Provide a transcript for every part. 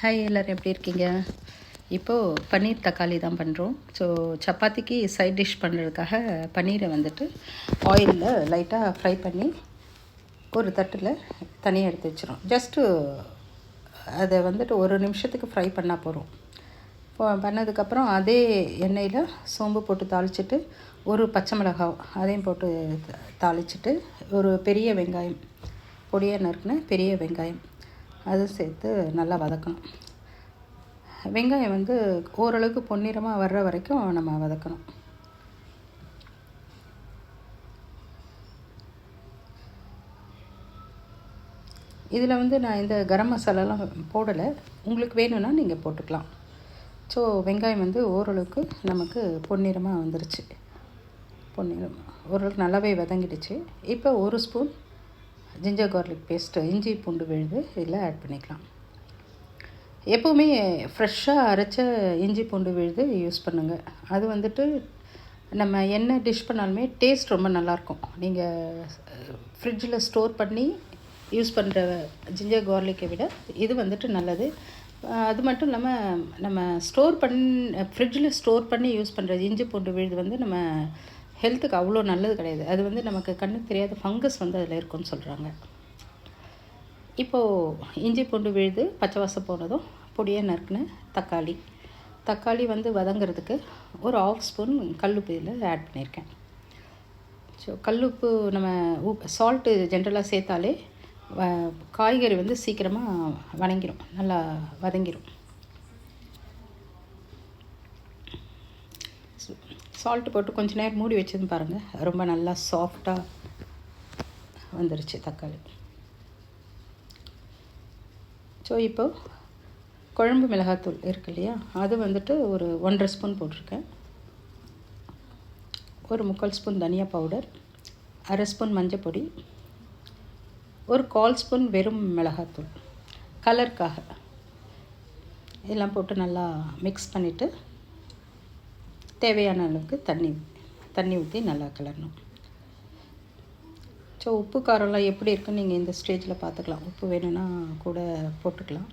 Hi, எல்லோரும் எப்படி இருக்கீங்க? இப்போது பன்னீர் தக்காளி தான் பண்ணுறோம். ஸோ சப்பாத்திக்கு சைட் டிஷ் பண்ணுறதுக்காக பன்னீரை வந்துட்டு ஆயிலில் லைட்டாக ஃப்ரை பண்ணி ஒரு தட்டில் தனியாக எடுத்து வச்சிடும். ஜஸ்ட்டு அதை வந்துட்டு ஒரு நிமிஷத்துக்கு ஃப்ரை பண்ணால் போதும். பண்ணதுக்கப்புறம் அதே எண்ணெயில் சோம்பு போட்டு தாளிச்சிட்டு ஒரு பச்சை மிளகாய் அதையும் போட்டு தாளிச்சிட்டு ஒரு பெரிய வெங்காயம், பொடியாக நறுக்குன பெரிய வெங்காயம் அது சேர்த்து நல்லா வதக்கணும். வெங்காயம் வந்து ஓரளவுக்கு பொன்னிறமாக வர்ற வரைக்கும் நம்ம வதக்கணும். இதில் வந்து நான் இந்த கரம் மசாலாலாம் போடலை, உங்களுக்கு வேணும்னா நீங்கள் போட்டுக்கலாம். ஸோ வெங்காயம் வந்து ஓரளவுக்கு நமக்கு பொன்னிறமாக வந்துருச்சு. ஓரளவுக்கு நல்லாவே வதங்கிடுச்சு. இப்போ ஒரு ஸ்பூன் ஜிஞ்சர் கார்லிக் பேஸ்ட்டு, இஞ்சி பூண்டு விழுது இதில் ஆட் பண்ணிக்கலாம். எப்போவுமே ஃப்ரெஷ்ஷாக அரைச்ச இஞ்சி பூண்டு விழுது யூஸ் பண்ணுங்கள். அது வந்துட்டு நம்ம என்ன டிஷ் பண்ணாலுமே டேஸ்ட் ரொம்ப நல்லாயிருக்கும். நீங்கள் ஃப்ரிட்ஜில் ஸ்டோர் பண்ணி யூஸ் பண்ணுற ஜிஞ்சர் கார்லிக்கை விட இது வந்துட்டு நல்லது. அது மட்டும் இல்லாமல் நம்ம ஃப்ரிட்ஜில் ஸ்டோர் பண்ணி யூஸ் பண்ணுற இஞ்சி பூண்டு விழுது வந்து நம்ம ஹெல்த்துக்கு அவ்வளோ நல்லது கிடையாது. அது வந்து நமக்கு கண்ணுக்கு தெரியாத ஃபங்கஸ் வந்து அதில் இருக்குன்னு சொல்கிறாங்க. இப்போது இஞ்சி பூண்டு விழுது பச்சை வாசம் போனதும் பொடியாக நறுக்குன தக்காளி வந்து வதங்கிறதுக்கு ஒரு 1/2 ஸ்பூன் கல்லுப்பு இதில் ஆட் பண்ணியிருக்கேன். ஸோ கல்லுப்பு நம்ம சால்ட்டு ஜென்ரலாக சேர்த்தாலே காய்கறி வந்து சீக்கிரமாக நல்லா வதங்கிடும். சால்ட்டு போட்டு கொஞ்சம் நேரம் மூடி வச்சதுன்னு பாருங்கள், ரொம்ப நல்லா சாஃப்டாக வந்துருச்சு தக்காளி. ஸோ இப்போது குழம்பு மிளகாத்தூள் இருக்கு இல்லையா, அது வந்துட்டு ஒரு 1.5 ஸ்பூன் போட்டிருக்கேன். ஒரு 3/4 ஸ்பூன் தனியா பவுடர், 1/2 ஸ்பூன் மஞ்சள் பொடி, ஒரு 1/4 ஸ்பூன் வெறும் மிளகாத்தூள் கலருக்காக. இதெல்லாம் போட்டு நல்லா மிக்ஸ் பண்ணிவிட்டு தேவையான அளவுக்கு தண்ணி ஊற்றி நல்லா கிளறணும். ஸோ உப்பு காரம்லாம் எப்படி இருக்குன்னு நீங்கள் இந்த ஸ்டேஜில் பார்த்துக்கலாம். உப்பு வேணும்னா கூட போட்டுக்கலாம்.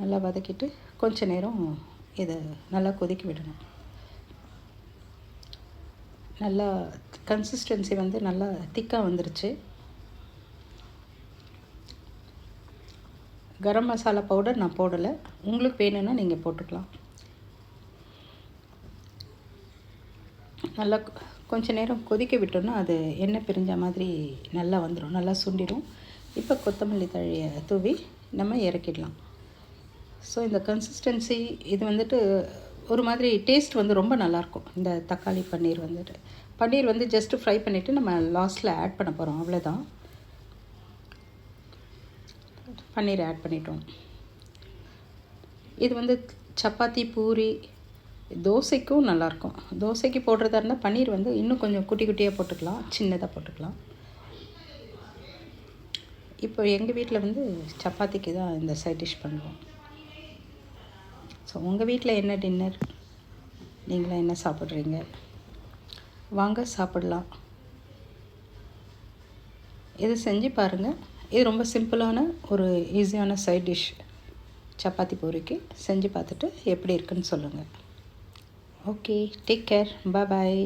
நல்லா வதக்கிட்டு கொஞ்ச நேரம் இதை நல்லா கொதிக்க விடணும். நல்லா கன்சிஸ்டன்சி வந்து நல்லா திக்காக வந்துருச்சு. கரம் மசாலா பவுடர் நான் போடலை, உங்களுக்கு வேணும்னா நீங்கள் போட்டுக்கலாம். நல்லா கொஞ்ச நேரம் கொதிக்க விட்டோன்னா அது எண்ணெய் பிரிஞ்ச மாதிரி நல்லா வந்துடும், நல்லா சுண்டிடும். இப்போ கொத்தமல்லி தழையை தூவி நம்ம இறக்கிடலாம். ஸோ இந்த கன்சிஸ்டன்சி இது வந்துட்டு ஒரு மாதிரி டேஸ்ட் வந்து ரொம்ப நல்லாயிருக்கும். இந்த தக்காளி பன்னீர் வந்து ஜஸ்ட்டு ஃப்ரை பண்ணிவிட்டு நம்ம லாஸ்ட்டில் ஆட் பண்ண போகிறோம், அவ்வளோதான். பன்னீர் ஆட் பண்ணிட்டோம். இது வந்து சப்பாத்தி, பூரி, தோசைக்கும் நல்லாயிருக்கும். தோசைக்கு போடுறதா இருந்தால் பன்னீர் வந்து இன்னும் கொஞ்சம் குட்டி குட்டியாக போட்டுக்கலாம், சின்னதாக போட்டுக்கலாம். இப்போ எங்கள் வீட்டில் வந்து சப்பாத்திக்கு தான் இந்த சைட் டிஷ் பண்ணுவோம். ஸோ உங்கள் வீட்டில் என்ன டின்னர், நீங்களாம் என்ன சாப்பிட்றீங்க? வாங்க சாப்பிடலாம். இது செஞ்சு பாருங்கள். இது ரொம்ப சிம்பிளான ஒரு ஈஸியான சைட் டிஷ். சப்பாத்தி பூரிக்கு செஞ்சு பார்த்துட்டு எப்படி இருக்குன்னு சொல்லுங்கள். Okay, take care. Bye bye.